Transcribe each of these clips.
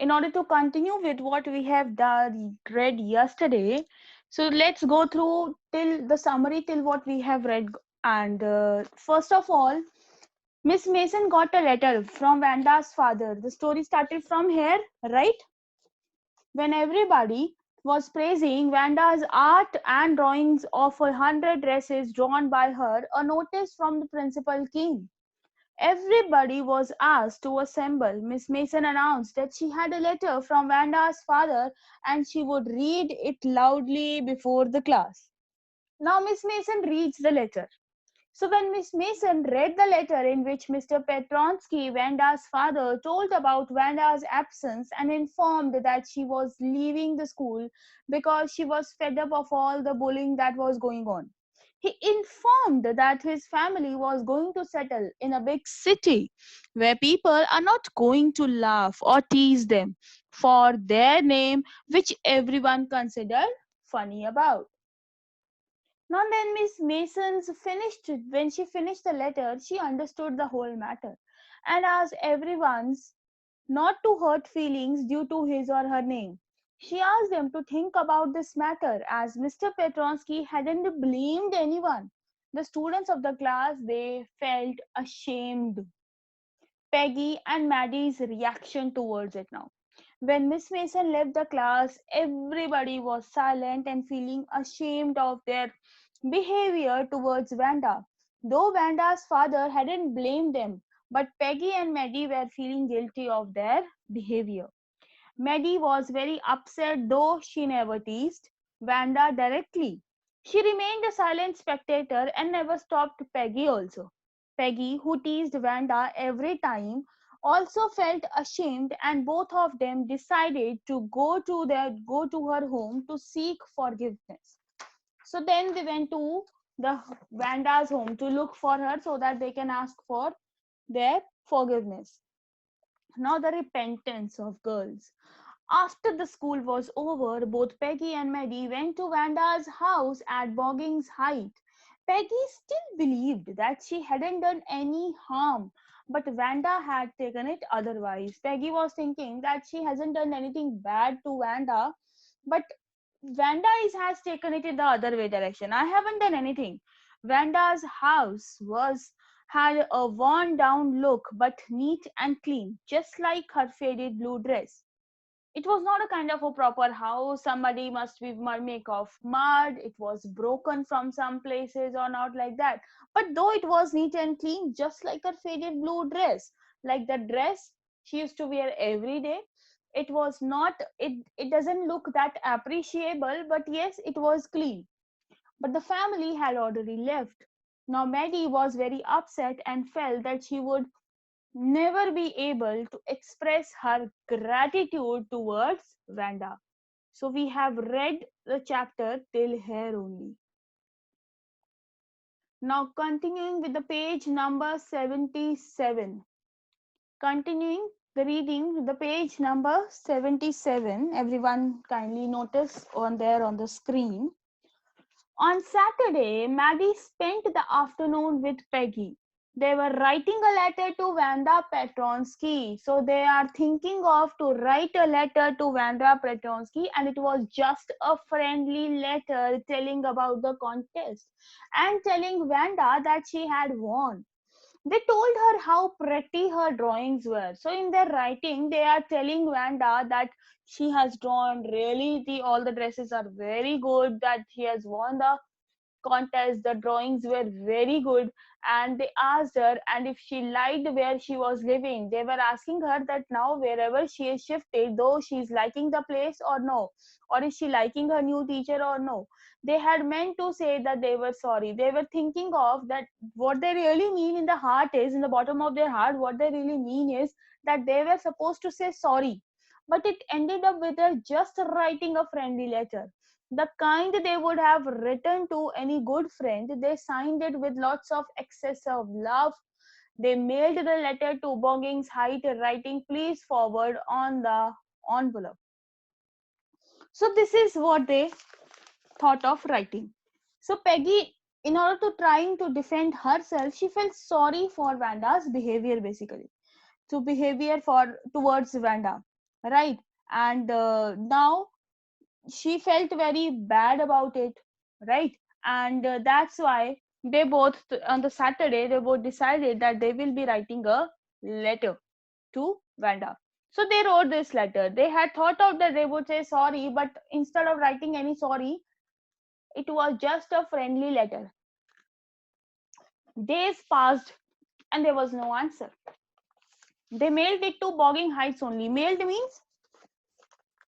in order to continue with what we have read yesterday, so let's go through till the summary till what we have read. And first of all, Miss Mason got a letter from Vanda's father. The story started from here, right? When everybody was praising Vanda's art and drawings of 100 dresses drawn by her, a notice from the principal came. Everybody was asked to assemble. Miss Mason announced that she had a letter from Vanda's father and she would read it loudly before the class. Now, Miss Mason reads the letter. So when Miss Mason read the letter in which Mr. Petronsky, Vanda's father, told about Vanda's absence and informed that she was leaving the school because she was fed up of all the bullying that was going on. He informed that his family was going to settle in a big city where people are not going to laugh or tease them for their name, which everyone considered funny about. Now then when she finished the letter, she understood the whole matter and asked everyone's not to hurt feelings due to his or her name. She asked them to think about this matter as Mr. Petronsky hadn't blamed anyone. The students of the class, they felt ashamed. Peggy and Maddie's reaction towards it now. When Miss Mason left the class, everybody was silent and feeling ashamed of their behavior towards Vanda. Though Vanda's father hadn't blamed them, but Peggy and Maddie were feeling guilty of their behavior. Maddie was very upset, though she never teased Vanda directly. She remained a silent spectator and never stopped Peggy also. Peggy, who teased Vanda every time, also felt ashamed and both of them decided to go to her home to seek forgiveness. So then they went to the Vanda's home to look for her so that they can ask for their forgiveness. Now the repentance of girls. After the school was over, both Peggy and Maddie went to Vanda's house at Boggins Height. Peggy still believed that she hadn't done any harm, but Vanda had taken it otherwise. Peggy was thinking that she hasn't done anything bad to Vanda, but has taken it in the other way direction. I haven't done anything. Vanda's house was had a worn down look but neat and clean, just like her faded blue dress. It was not a kind of a proper house. Somebody must be make of mud. It was broken from some places or not like that. But though it was neat and clean, just like her faded blue dress, like the dress she used to wear every day, it was not. It doesn't look that appreciable. But yes, it was clean. But the family had already left. Now Maddie was very upset and felt that she would never be able to express her gratitude towards Vanda. So we have read the chapter till here only. Now continuing with the page number 77. Continuing the reading with the page number 77. Everyone kindly notice on there on the screen. On Saturday, Maddie spent the afternoon with Peggy. They were writing a letter to Vanda Petronsky. So they are thinking of to write a letter to Vanda Petronsky, and it was just a friendly letter telling about the contest and telling Vanda that she had won. They told her how pretty her drawings were. So in their writing, they are telling Vanda that she has drawn really all the dresses are very good, that she has won the contest, the drawings were very good. And they asked her and if she liked where she was living. They were asking her that now wherever she is shifted, though she is liking the place or no, or is she liking her new teacher or no. They had meant to say that they were sorry. They were thinking of that what they really mean in the heart is, in the bottom of their heart, what they really mean is that they were supposed to say sorry, but it ended up with her just writing a friendly letter, the kind they would have written to any good friend. They signed it with lots of excess of love. They mailed the letter to Boggins Height, writing please forward on the envelope. So this is what they thought of writing. So Peggy, in order to trying to defend herself, she felt sorry for Vanda's behavior, basically to behavior for towards Vanda. right? And now she felt very bad about it, right? And that's why they both, on the Saturday, they both decided that they will be writing a letter to Vanda. So they wrote this letter. They had thought of that they would say sorry, but instead of writing any sorry, it was just a friendly letter. Days passed and there was no answer. They mailed it to Bogging Heights only. Mailed means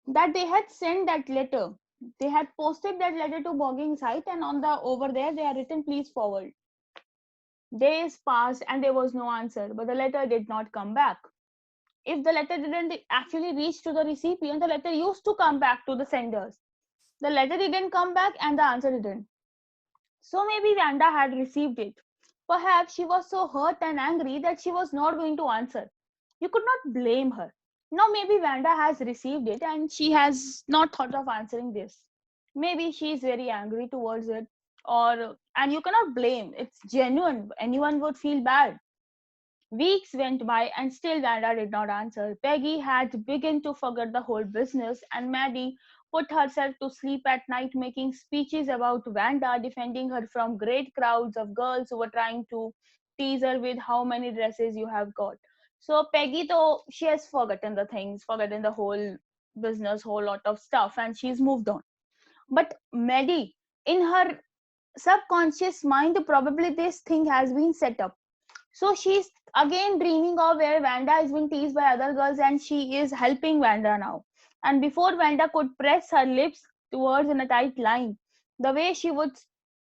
that they had sent that letter. They had posted that letter to Bogging Heights, and on the over there they had written please forward. Days passed and there was no answer, but the letter did not come back. If the letter didn't actually reach to the recipient, the letter used to come back to the senders. The letter didn't come back and the answer didn't. So maybe Vanda had received it. Perhaps she was so hurt and angry that she was not going to answer. You could not blame her. Now maybe Vanda has received it and she has not thought of answering this. Maybe she is very angry towards it, or and you cannot blame. It's genuine. Anyone would feel bad. Weeks went by and still Vanda did not answer. Peggy had begun to forget the whole business, and Maddie put herself to sleep at night making speeches about Vanda, defending her from great crowds of girls who were trying to tease her with how many dresses you have got. So Peggy, though, she has forgotten the things, forgotten the whole business, whole lot of stuff, and she's moved on. But Maddie, in her subconscious mind, probably this thing has been set up, so she's again dreaming of where Vanda is being teased by other girls and she is helping Vanda now. And before Vanda could press her lips towards in a tight line, the way she would,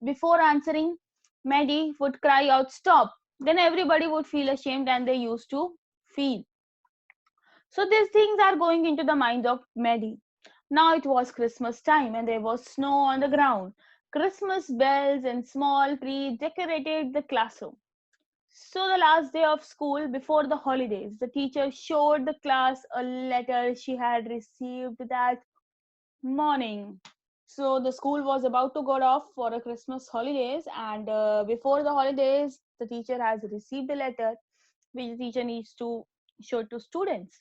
before answering, Maddie would cry out, stop. Then everybody would feel ashamed and they used to feel. So these things are going into the mind of Maddie. Now it was Christmas time and there was snow on the ground. Christmas bells and small trees decorated the classroom. So, the last day of school before the holidays, the teacher showed the class a letter she had received that morning. So, the school was about to go off for a Christmas holidays, and before the holidays, the teacher has received a letter which the teacher needs to show to students.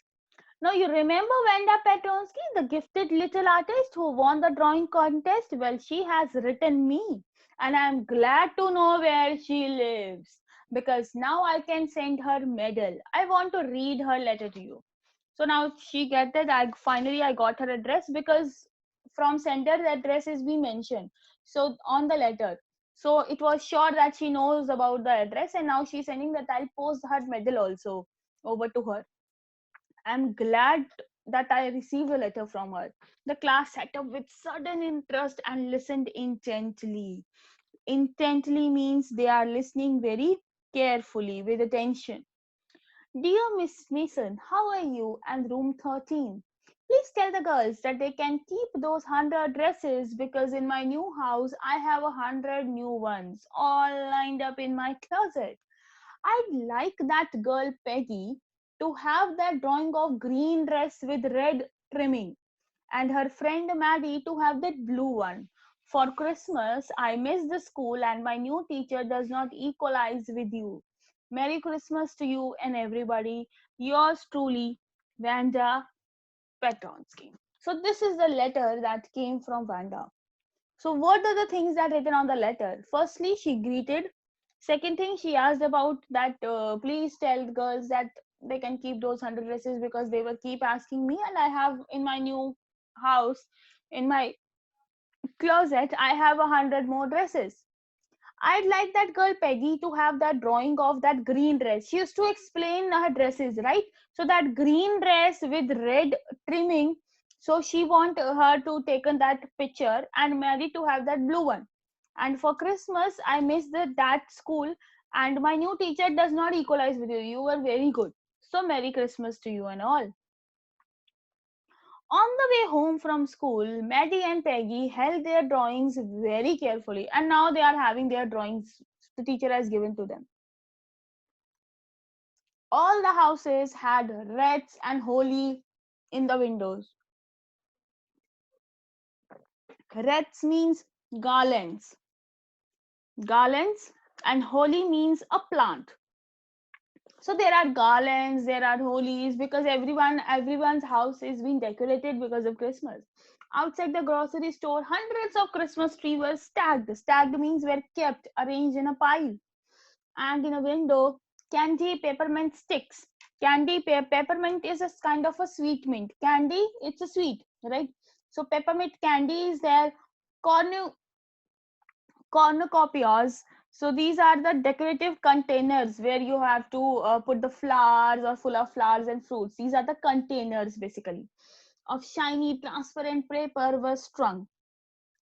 Now, you remember Vanda Petronsky, the gifted little artist who won the drawing contest? Well, she has written me, and I'm glad to know where she lives because now I can send her medal. I want to read her letter to you. So now she get that I got her address because from sender's address is be mentioned. So on the letter. So it was sure that she knows about the address, and now she's sending that I'll post her medal also over to her. I'm glad that I received a letter from her. The class sat up with sudden interest and listened intently. Intently means they are listening very carefully with attention. Dear Miss Mason, how are you? And room 13. Please tell the girls that they can keep those 100 dresses because in my new house I have 100 new ones all lined up in my closet. I'd like that girl Peggy to have that drawing of green dress with red trimming, and her friend Maddie to have that blue one. For Christmas, I miss the school and my new teacher does not equalize with you. Merry Christmas to you and everybody. Yours truly, Vanda Petronsky. So this is the letter that came from Vanda. So, what are the things that written on the letter? Firstly, she greeted. Second thing, she asked about that. Please tell girls that they can keep those 100 dresses because they will keep asking me, and I have in my new house, in my closet, I have 100 more dresses. I'd like that girl Peggy to have that drawing of that green dress. She used to explain her dresses, right? So that green dress with red trimming. So she want her to take that picture and Mary to have that blue one. And for Christmas, I miss that school and my new teacher does not equalize with you. You were very good. So Merry Christmas to you and all. On the way home from school, Maddie and Peggy held their drawings very carefully, and now they are having their drawings the teacher has given to them. All the houses had wreaths and holly in the windows. Wreaths means garlands, and holly means a plant. So there are garlands, there are holies, because everyone's house is being decorated because of Christmas. Outside the grocery store, hundreds of Christmas trees were stacked. Stacked means were kept, arranged in a pile. And in a window, candy peppermint sticks. Peppermint is a kind of a sweet mint. Candy, it's a sweet, right? So peppermint candy is there. Cornu cornucopias. So these are the decorative containers where you have to put the flowers or full of flowers and fruits. These are the containers basically of shiny transparent paper were strung.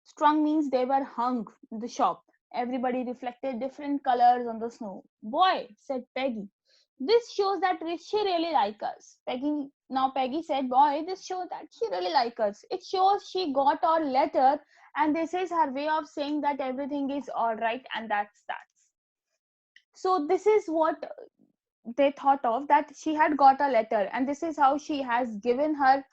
Strung means they were hung in the shop. Everybody reflected different colors on the snow. Boy, said Peggy, this shows that she really like us. Peggy said, boy, this shows that she really like us. It shows she got our letter, and this is her way of saying that everything is all right, and that's. So this is what they thought of, that she had got a letter, and this is how she has given her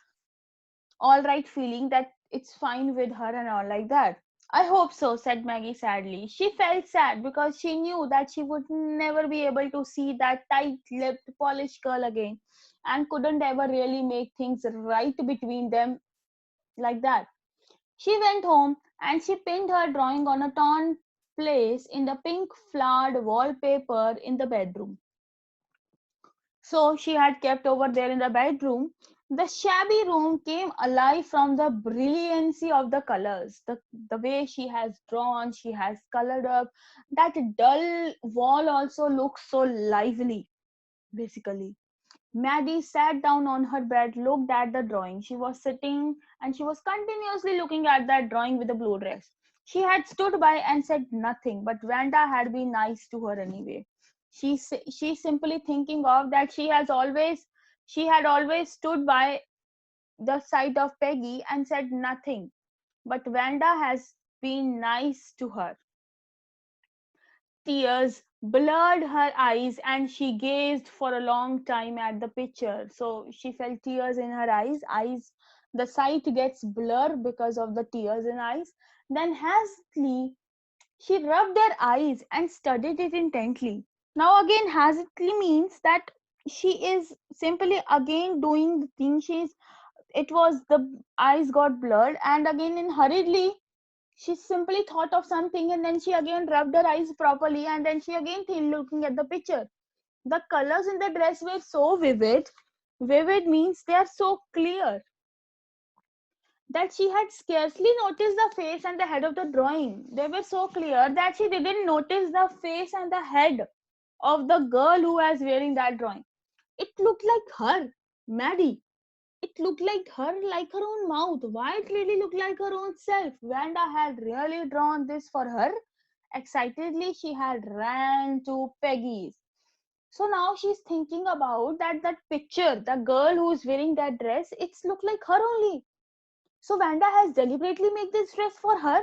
all right feeling that it's fine with her and all like that. I hope so, said Maggie sadly. She felt sad because she knew that she would never be able to see that tight lipped, polished girl again, and couldn't ever really make things right between them like that. She went home and she pinned her drawing on a torn place in the pink flowered wallpaper in the bedroom. So she had kept over there in the bedroom. The shabby room came alive from the brilliancy of the colors. The way she has drawn, she has colored up. That dull wall also looks so lively, basically. Maddie sat down on her bed, looked at the drawing. She was sitting and she was continuously looking at that drawing with the blue dress. She had stood by and said nothing, but Vanda had been nice to her anyway. She's simply thinking of that she had always stood by the side of Peggy and said nothing, but Vanda has been nice to her. Tears blurred her eyes and she gazed for a long time at the picture. So she felt tears in her eyes. The sight gets blurred because of the tears in eyes. Then hastily she rubbed her eyes and studied it intently. Now again, hastily means that she is simply again doing the thing. It was the eyes got blurred, and again in hurriedly she simply thought of something, and then she again rubbed her eyes properly, and then she again looking at the picture. The colors in the dress were so vivid. Vivid means they are so clear that she had scarcely noticed the face and the head of the drawing. They were so clear that she didn't notice the face and the head of the girl who was wearing that drawing. It looked like her, Maddie. It looked like her own mouth. Why it really looked like her own self? Vanda had really drawn this for her. Excitedly, she had ran to Peggy's. So now she's thinking about that picture, the girl who's wearing that dress, it's looked like her only. So Vanda has deliberately made this dress for her.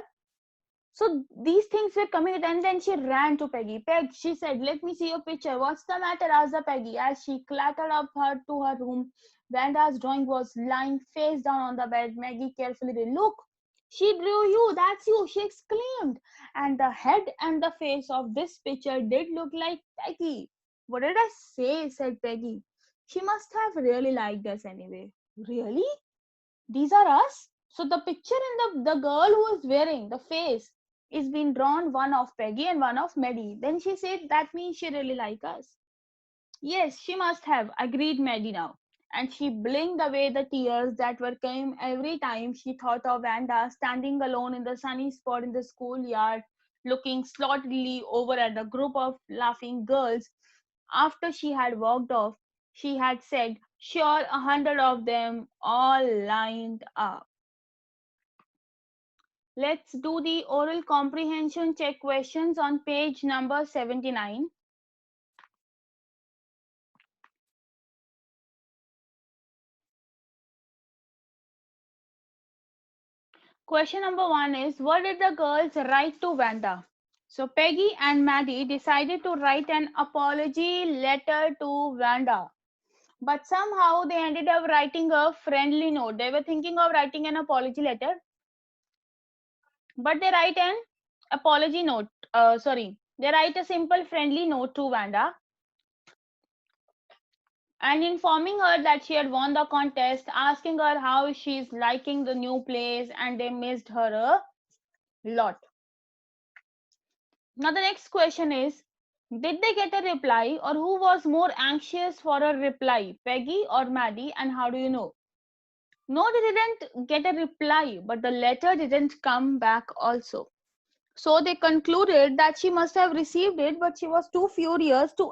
So these things were coming, and then she ran to Peggy. Peg, she said, let me see your picture. What's the matter? asked the Peggy as she clattered up her to her room. Vanda's drawing was lying face down on the bed. Maggie carefully read, look, she drew you. That's you, she exclaimed. And the head and the face of this picture did look like Peggy. What did I say? Said Peggy. She must have really liked us anyway. Really? These are us? So the picture and the girl who is wearing the face is being drawn, one of Peggy and one of Maddie. Then she said that means she really like us. Yes, she must have, agreed Maddie now. And she blinked away the tears that were came every time she thought of Vanda standing alone in the sunny spot in the schoolyard, looking slothily over at the group of laughing girls. After she had walked off, she had said, sure, 100 of them all lined up. Let's do the oral comprehension check questions on page number 79. Question number 1 is, what did the girls write to Vanda? So Peggy and Maddie decided to write an apology letter to Vanda. But somehow they ended up writing a friendly note. They were thinking of writing an apology letter, but they write an apology note. They write a simple friendly note to Vanda. and informing her that she had won the contest, asking her how she's liking the new place, and they missed her a lot. Now, the next question is, did they get a reply, or who was more anxious for a reply, Peggy or Maddie, and how do you know? No, they didn't get a reply, but the letter didn't come back also. So they concluded that she must have received it, but she was too furious she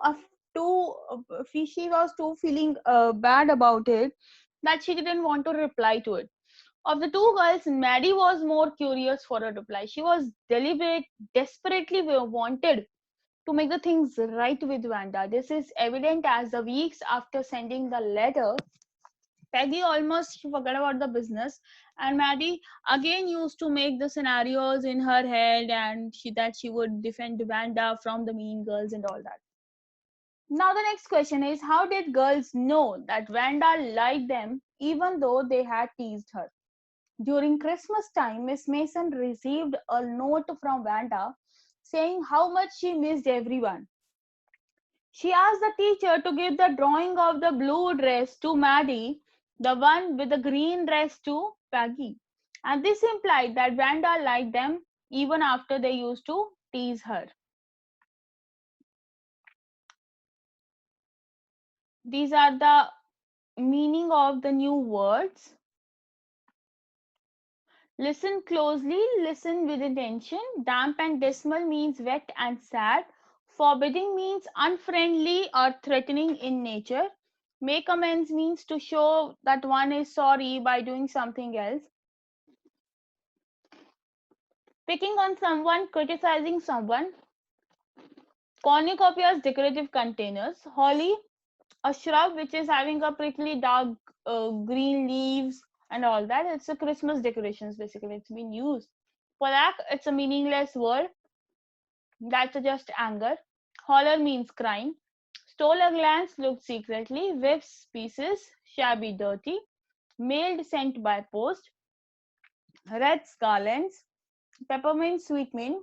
was too feeling bad about it, that she didn't want to reply to it. Of the two girls, Maddie was more curious for a reply. She was desperately wanted to make the things right with Wanda. This is evident as the weeks after sending the letter, Peggy almost forgot about the business, and Maddie again used to make the scenarios in her head, and she would defend Wanda from the mean girls and all that. Now the next question is, how did girls know that Wanda liked them even though they had teased her? During Christmas time, Miss Mason received a note from Wanda saying how much she missed everyone. She asked the teacher to give the drawing of the blue dress to Maddie, the one with the green dress to Peggy. And this implied that Wanda liked them even after they used to tease her. These are the meaning of the new words. Listen closely, listen with intention. Damp and dismal means wet and sad. Forbidding means unfriendly or threatening in nature. Make amends means to show that one is sorry by doing something else. Picking on someone, criticizing someone. Cornucopias, decorative containers. Holly, a shrub which is having a prickly dark green leaves and all that. It's a Christmas decorations basically. It's been used. Polak, it's a meaningless word. That's just anger. Holler means crying. Stole a glance, looked secretly. Whiffs, pieces, shabby, dirty. Mailed, sent by post. Reds, garlands. Peppermint, sweet mint.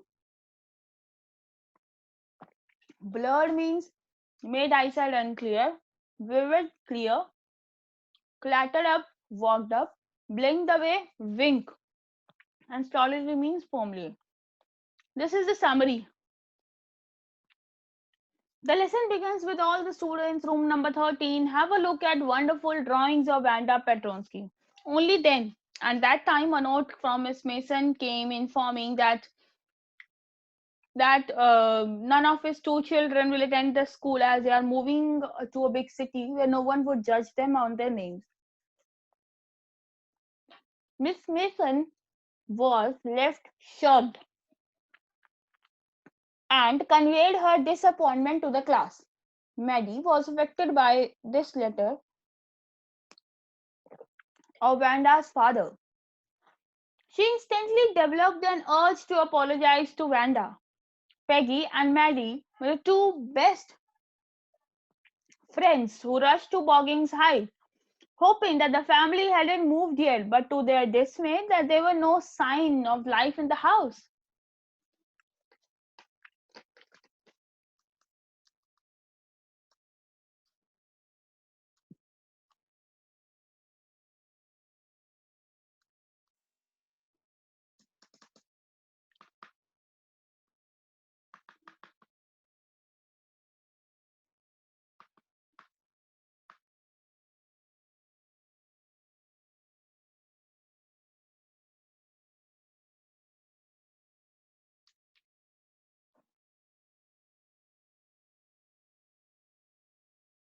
Blurred means made eyesight unclear. Vivid, clear. Clattered up, walked up. Blinked away, wink. And stolidly means firmly. This is the summary. The lesson begins with all the students, room number 13, have a look at wonderful drawings of Wanda Petronsky. Only then, at that time, a note from Miss Mason came informing that none of his two children will attend the school as they are moving to a big city where no one would judge them on their names. Miss Mason was left shocked and conveyed her disappointment to the class. Maddie was affected by this letter of Wanda's father. She instantly developed an urge to apologize to Wanda. Peggy and Maddie were the two best friends who rushed to Boggins High, hoping that the family hadn't moved yet, but to their dismay, that there were no sign of life in the house.